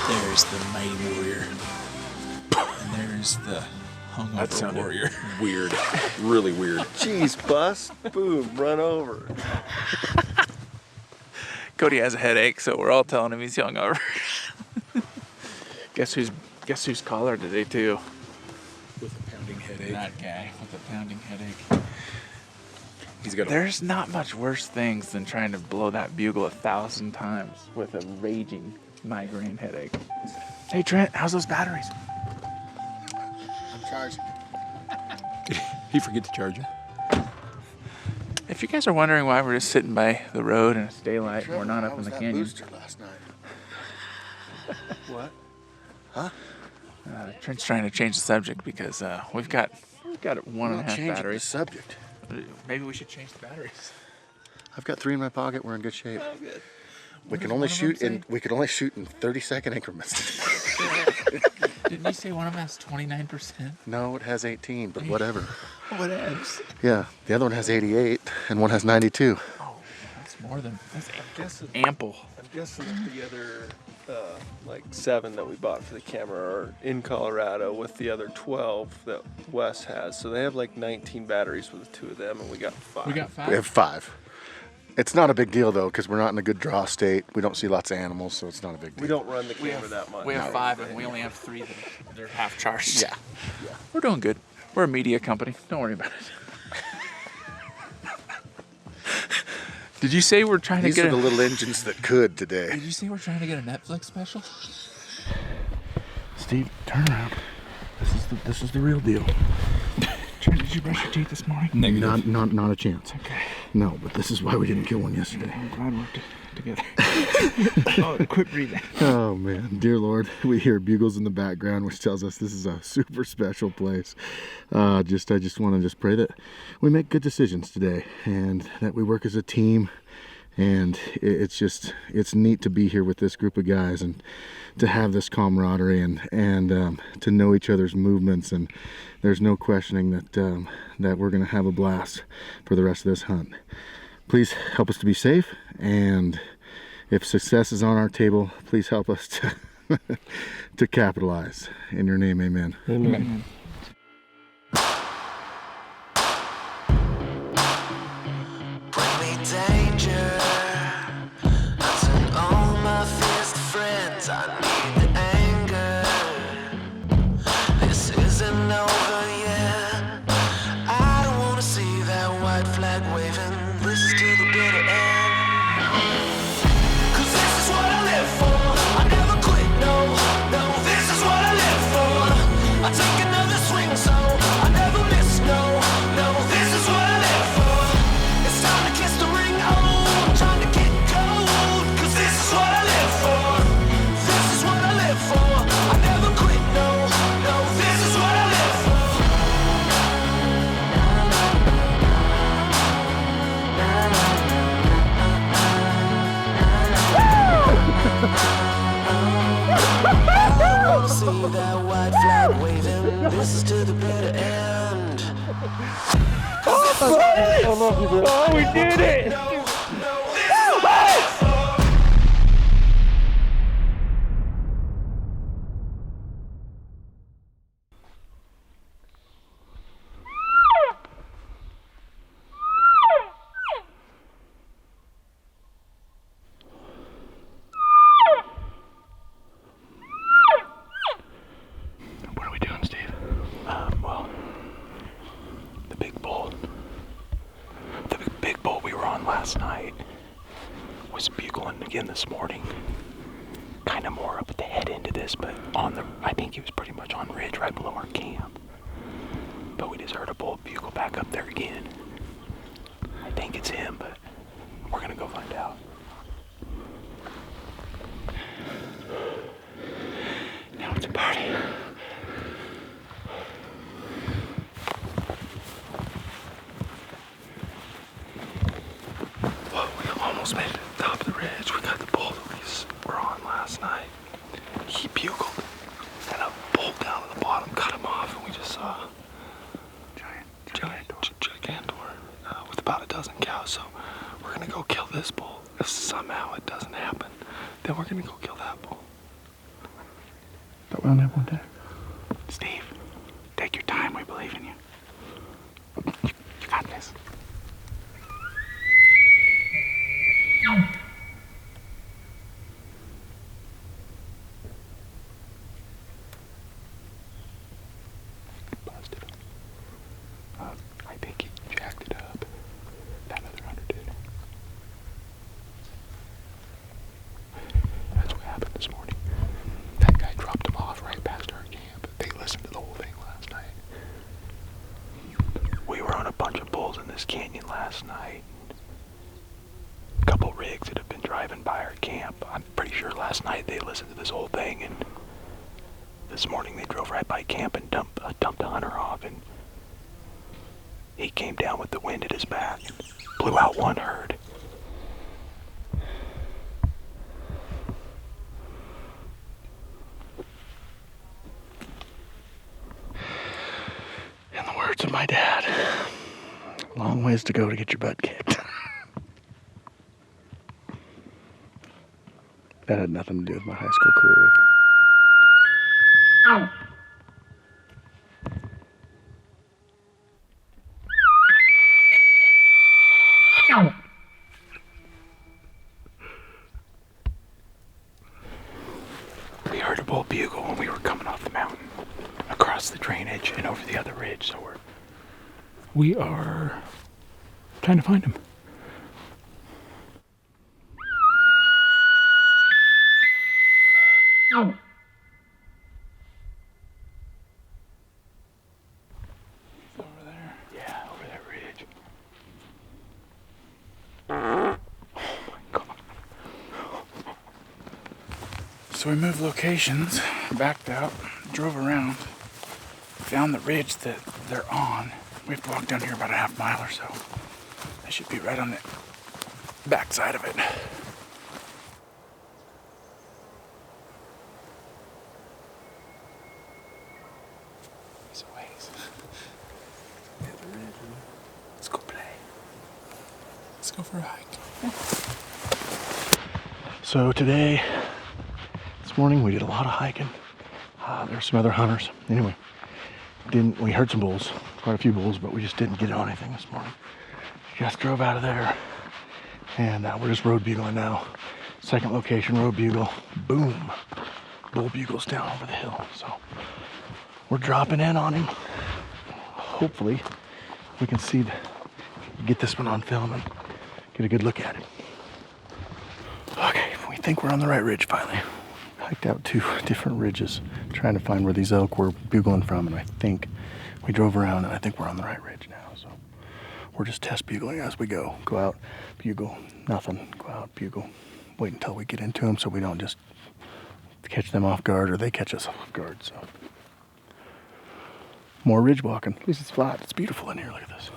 There's the mighty warrior. And there's the hungover warrior. Weird. Really weird. Jeez, bus. Boom, run over. Cody has a headache, so we're all telling him he's hungover. Guess who's collar today too? With a pounding headache. That guy with a pounding headache. There's not much worse things than trying to blow that bugle 1,000 times with a raging migraine headache. Hey Trent, how's those batteries? I'm charged. Did he forget to charge you? If you guys are wondering why we're just sitting by the road and it's daylight and we're not up in the canyon. Booster last night. What? Huh? Trent's trying to change the subject because we've got 1.5 batteries. The subject. Maybe we should change the batteries. I've got 3 in my pocket. We're in good shape. Oh, good. We can only shoot in 30-second increments. Didn't you say one of them has 29%? No, it has 18, but whatever. What else? Yeah, the other one has 88 and one has 92. Oh, that's more than that's guessing, ample. I'm guessing the other 7 that we bought for the camera are in Colorado with the other 12 that Wes has. So they have like 19 batteries with the 2 of them, and we got 5. We got 5? We have 5. It's not a big deal though, because we're not in a good draw state. We don't see lots of animals, so it's not a big deal. We don't run the camera that much. We have 5 and we only have 3 that they're half charged. Yeah. We're doing good. We're a media company. Don't worry about it. Did you say we're trying to These get are the little engines that could today. Did you say we're trying to get a Netflix special? Steve, turn around. This is the real deal. Trent, did you brush your teeth this morning? Negative. Not a chance. Okay. No, but this is why we didn't kill one yesterday. I'm glad we're together. Oh, quit breathing. Oh man, dear Lord, we hear bugles in the background, which tells us this is a super special place. I just want to pray that we make good decisions today and that we work as a team. And it's neat to be here with this group of guys and to have this camaraderie and to know each other's movements. And there's no questioning that we're going to have a blast for the rest of this hunt. Please help us to be safe, and if success is on our table, please help us to capitalize. In your name, amen. Amen. This is to the bitter end. Oh, we did it! What are we doing, Steve? Well, the big bull we were on last night was bugling again this morning. Kind of more up at the head end of this, but I think he was pretty much on ridge right below our camp. But we just heard a bull bugle back up there again. I think it's him, but we're gonna go find out. Now it's a party. Well, we almost made it to the top of the ridge. We got the bull that we were on last night. He bugled, and a bull down at the bottom cut him off, and we just saw gigantor with about a dozen cows. So we're gonna go kill this bull. If somehow it doesn't happen, then we're gonna go kill that bull. on that one tag. Steve, take your time. We believe in you. You got this. Busted him. I think he jacked it up. That other hunter did. That's what happened this morning. That guy dropped him off right past our camp. They listened to the whole thing last night. We were on a bunch of bulls in this canyon last night. A couple rigs that have been driving by our camp. I'm pretty sure last night they listened to this whole thing, and this morning they drove right by camp and dumped a hunter off, and he came down with the wind at his back and blew out one herd. In the words of my dad, long ways to go to get your butt kicked. That had nothing to do with my high school career either. We heard a bull bugle when we were coming off the mountain, across the drainage and over the other ridge, so we are trying to find him. Over there? Yeah, over that ridge. Oh my God. So we moved locations, backed out, drove around, found the ridge that they're on. We have to walk down here about a half mile or so. They should be right on the back side of it. He's a ways. Let's go play. Let's go for a hike. So today, this morning, we did a lot of hiking. There were some other hunters. Anyway, we heard some bulls, quite a few bulls, but we just didn't get on anything this morning. Just drove out of there, and we're just road bugling now. Second location, road bugle. Boom. Bull bugles down over the hill. So we're dropping in on him. Hopefully, we can get this one on film and get a good look at it. Okay, we think we're on the right ridge finally. Hiked out 2 different ridges, trying to find where these elk were bugling from, and I think we drove around, and I think we're on the right ridge now. So we're just test bugling as we go. Go out, bugle, nothing. Go out, bugle. Wait until we get into them so we don't just catch them off guard or they catch us off guard. So more ridge walking. At least it's flat. It's beautiful in here. Look at this.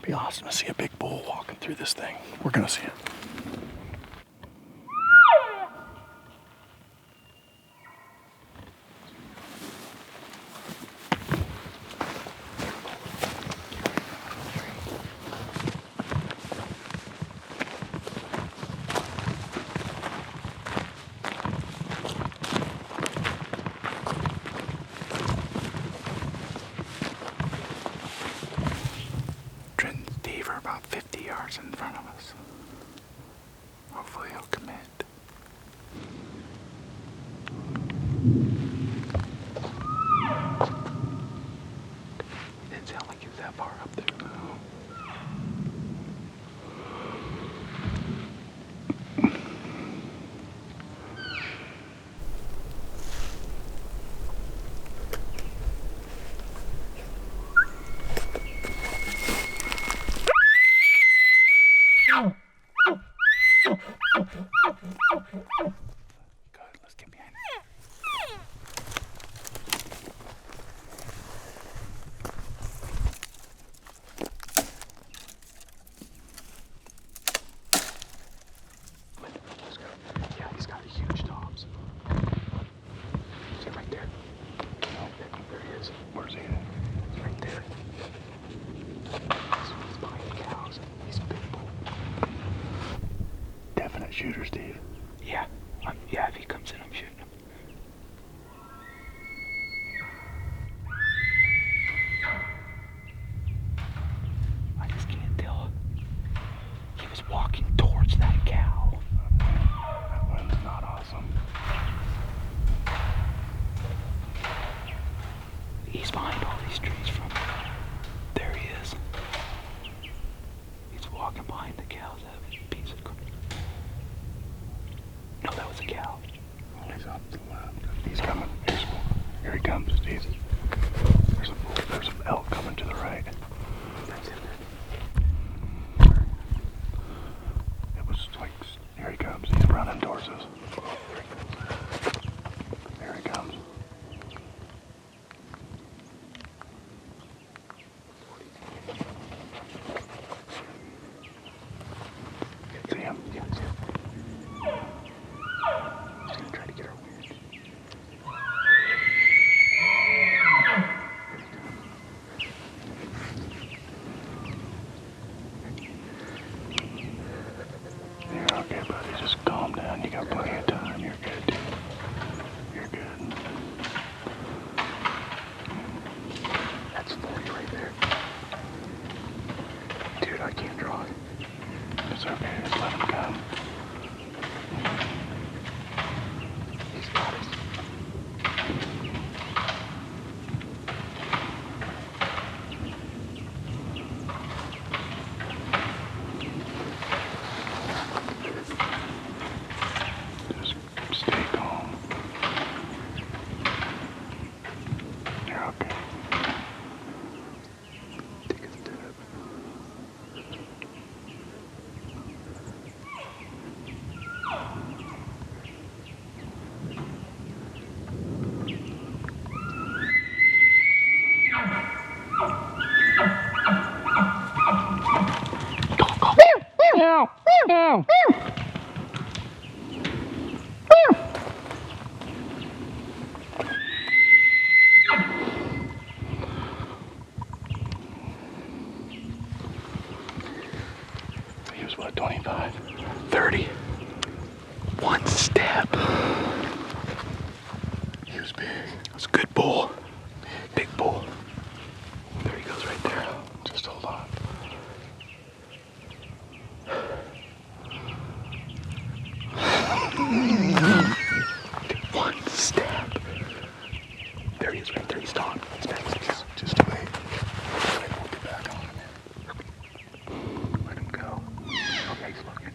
Be awesome to see a big bull walking through this thing. We're gonna see it. Trent and Steve are about 50 yards in front of us. Hopefully he'll commit. It didn't sound like he was that far up there. Good, let's get behind it. he comes, Steve. There's some elk coming to the right. It was like, here he comes. He's running towards us. There he comes. See him? Yeah, see him. He's gonna try to get our wind. You're okay, buddy. Just calm down. You got plenty of time. You're good, dude. You're good. That's 40 right there. Dude, I can't draw it. It's okay. Just let him come. He's got us. Just stay calm. You're okay. Take a step. He was what, 25? 30. One step. He was big. It was a good bull. Big bull. There he goes right there. Just hold on. One step. There he is right there. He's stopped. He's back. Just wait. We'll get back on him. Let him go. Okay, he's looking.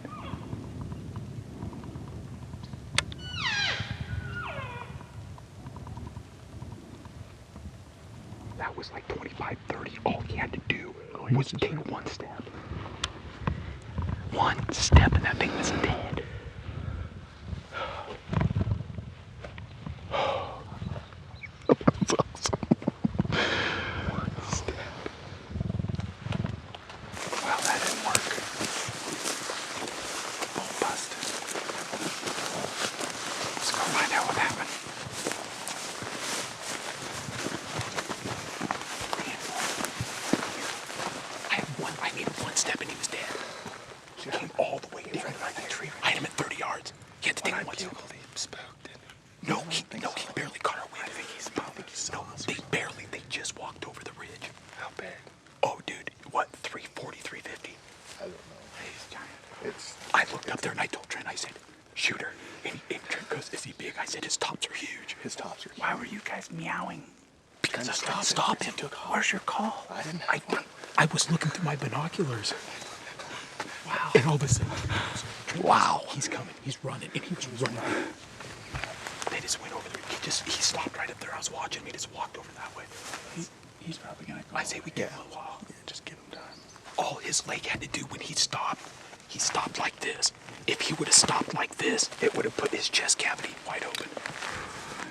That was like 25, 30. All he had to do was take one step. One step and that thing was dead. That's awesome. One step. Well, that didn't work. Bolt busted. Let's go find out what happened. I needed one step and he was dead. He came all the way in front of my tree. I had him at 30 yards. He had to take one step. He spooked, didn't he? No, he barely caught our wind. I think he they just walked over the ridge. How big? Oh, dude, what, 340, 350? I don't know. He's giant. I looked up there and I told Trent, I said, shoot her. And Trent goes, is he big? I said, his tops are huge. His tops are. Why were you guys meowing? Because I tried to stop him. Where's your call? I didn't have one. I was looking through my binoculars. Wow. And all of a sudden, wow, he's coming. He's running. And he was running. They just went over there. He stopped right up there. I was watching him. He just walked over that way. He's probably gonna go. I say we give him a while. Yeah, just give him time. All his leg had to do when he stopped like this. If he would have stopped like this, it would have put his chest cavity wide open.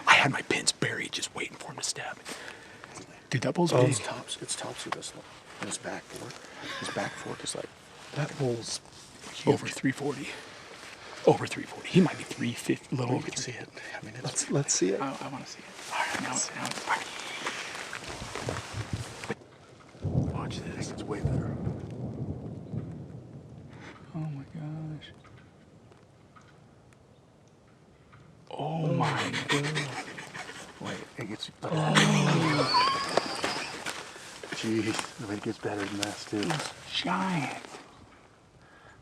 I had my pins buried just waiting for him to stab. Dude, that bull's big. It's tops with this one. And his back fork. His back fork is like, that bull's huge. Over 340. Over 340. He might be 350. Little You over can see it. I mean, Let's see it. I want to see it. All right, now. Watch this. It's way better. Oh my gosh. Oh my god. Wait, it gets. Jeez, it gets better than this too. It's giant.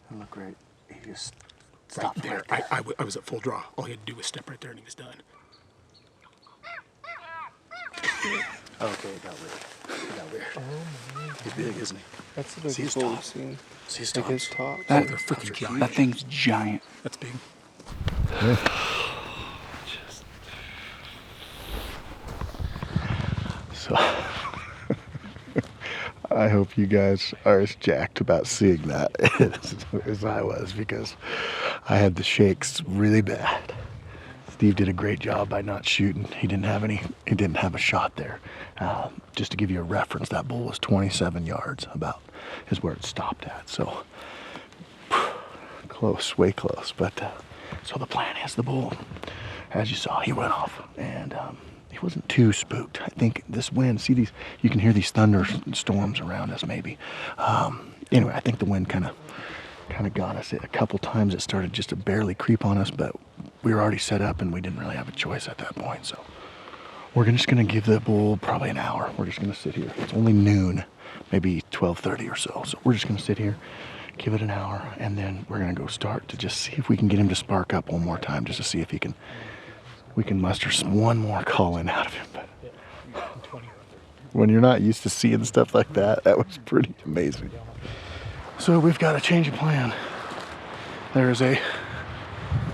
Doesn't look great. He just Right stopped there. I was at full draw. All he had to do was step right there and he was done. Okay, it got weird. Oh my. He's big, isn't he? That's the See his biggest bull we've tops? seen. See his Like his tops? top. Oh, they're freaking giant. That thing's giant. That's big. So I hope you guys are as jacked about seeing that as I was, because I had the shakes really bad. Steve did a great job by not shooting. He didn't have a shot there. Just to give you a reference, that bull was 27 yards about is where it stopped at. So close, way close. But so the plan is the bull, as you saw, he went off, and he wasn't too spooked. I think this wind, see these, you can hear these thunderstorms around us maybe. Anyway, I think the wind kind of got us. A couple times it started just to barely creep on us, but we were already set up and we didn't really have a choice at that point. So we're just gonna give the bull probably an hour. We're just gonna sit here. It's only noon, maybe 12:30 or so. So we're just gonna sit here, give it an hour, and then we're gonna go start to just see if we can get him to spark up one more time, just to see if we can muster one more call in out of him. But when you're not used to seeing stuff like that, that was pretty amazing. So we've got a change of plan. There is a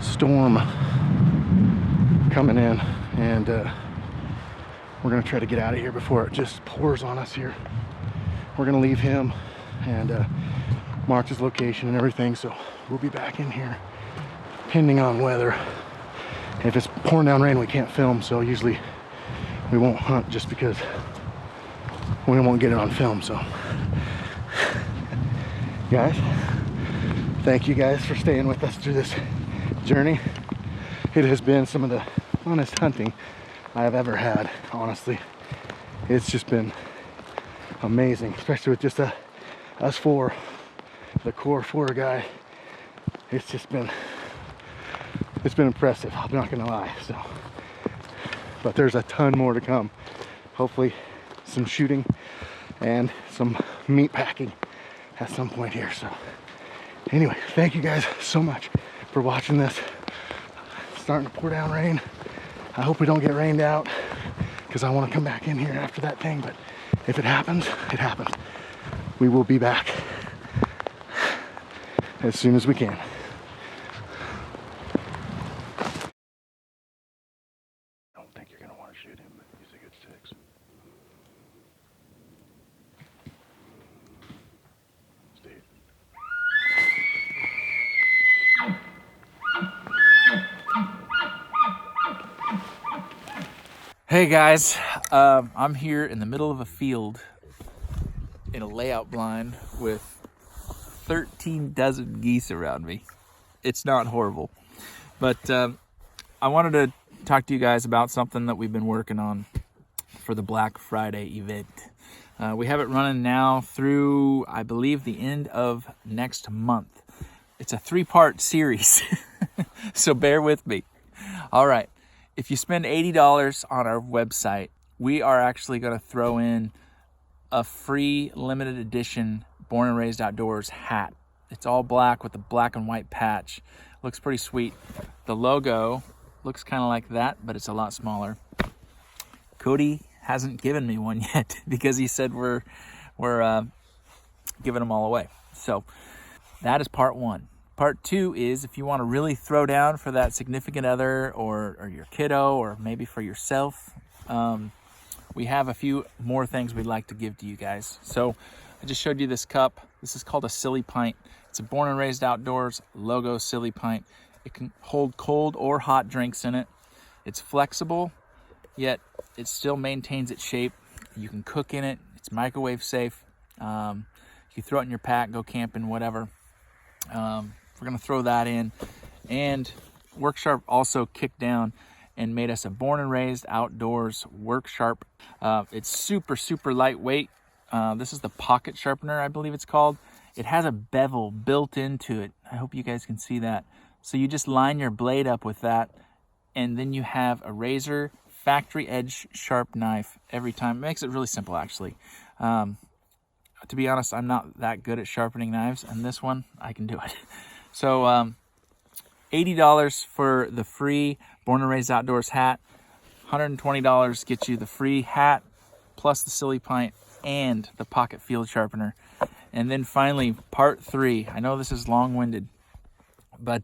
storm coming in, and we're gonna try to get out of here before it just pours on us here. We're gonna leave him and mark his location and everything, so we'll be back in here depending on weather. If it's pouring down rain, we can't film, so usually we won't hunt just because we won't get it on film. So guys, thank you guys for staying with us through this journey. It has been some of the funnest hunting I have ever had, honestly. It's just been amazing, especially with just us four, the core four guy. It's been impressive, I'm not gonna lie. So, but there's a ton more to come. Hopefully some shooting and some meat packing at some point here. So anyway, thank you guys so much for watching this. It's starting to pour down rain. I hope we don't get rained out, because I want to come back in here after that thing. But if it happens, it happens. We will be back as soon as we can. I don't think you're going to want to shoot him, but he's a good six. Steve. Hey guys, I'm here in the middle of a field in a layout blind with 13 dozen geese around me. It's not horrible, but I wanted to talk to you guys about something that we've been working on for the Black Friday event. We have it running now through, I believe, the end of next month. It's a 3-part series, so bear with me. All right. If you spend $80 on our website, we are actually going to throw in a free limited edition Born and Raised Outdoors hat. It's all black with a black and white patch. Looks pretty sweet. The logo looks kind of like that, but it's a lot smaller. Cody hasn't given me one yet because he said we're giving them all away. So that is part one. Part two is if you want to really throw down for that significant other or your kiddo, or maybe for yourself, we have a few more things we'd like to give to you guys. So I just showed you this cup. This is called a Silly Pint. It's a Born and Raised Outdoors logo Silly Pint. It can hold cold or hot drinks in it. It's flexible, yet it still maintains its shape. You can cook in it. It's microwave safe. You throw it in your pack, go camping, whatever. We're going to throw that in. And Worksharp also kicked down and made us a Born and Raised Outdoors Worksharp. It's super, super lightweight. This is the pocket sharpener, I believe it's called. It has a bevel built into it. I hope you guys can see that. So you just line your blade up with that, and then you have a razor factory edge sharp knife every time. It makes it really simple, actually. To be honest, I'm not that good at sharpening knives, and this one, I can do it. So $80 for the free Born and Raised Outdoors hat. $120 gets you the free hat, plus the Silly Pint and the pocket field sharpener. And then finally, part three. I know this is long-winded, but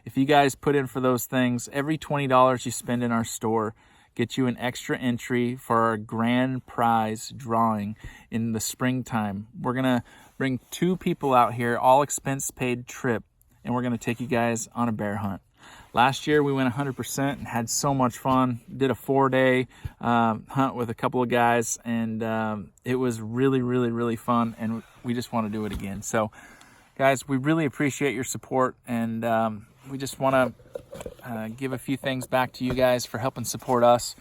if you guys put in for those things, every $20 you spend in our store get you an extra entry for our grand prize drawing in the springtime. We're gonna bring 2 people out here, all expense paid trip, and we're gonna take you guys on a bear hunt. Last year we went 100% and had so much fun. Did a 4-day hunt with a couple of guys, and it was really fun, and we just want to do it again. So guys, we really appreciate your support, and we just want to give a few things back to you guys for helping support us.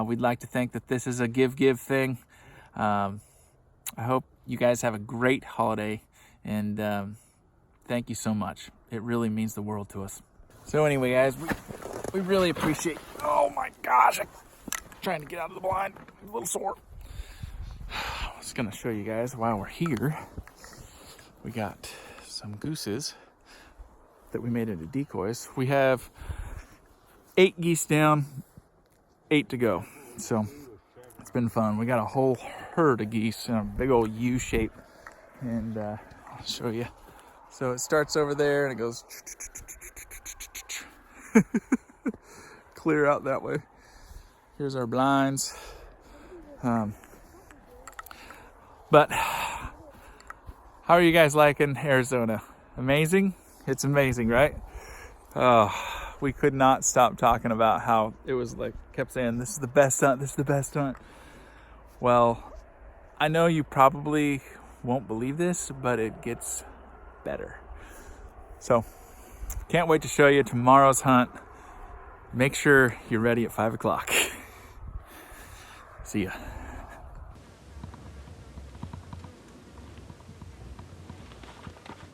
We'd like to think that this is a give thing. I hope you guys have a great holiday, and thank you so much. It really means the world to us. So anyway, guys, we really appreciate, oh my gosh, I'm trying to get out of the blind, I'm a little sore. I was gonna show you guys while we're here, we got some gooses that we made into decoys. We have 8 geese down, 8 to go. So it's been fun. We got a whole herd of geese in a big old U shape, and I'll show you. So it starts over there and it goes clear out that way. Here's our blinds. But how are you guys liking Arizona? Amazing? It's amazing, right? We could not stop talking about how it was, like, kept saying, this is the best hunt, this is the best hunt. Well, I know you probably won't believe this, but it gets better. So, can't wait to show you tomorrow's hunt. Make sure you're ready at 5 o'clock. See ya.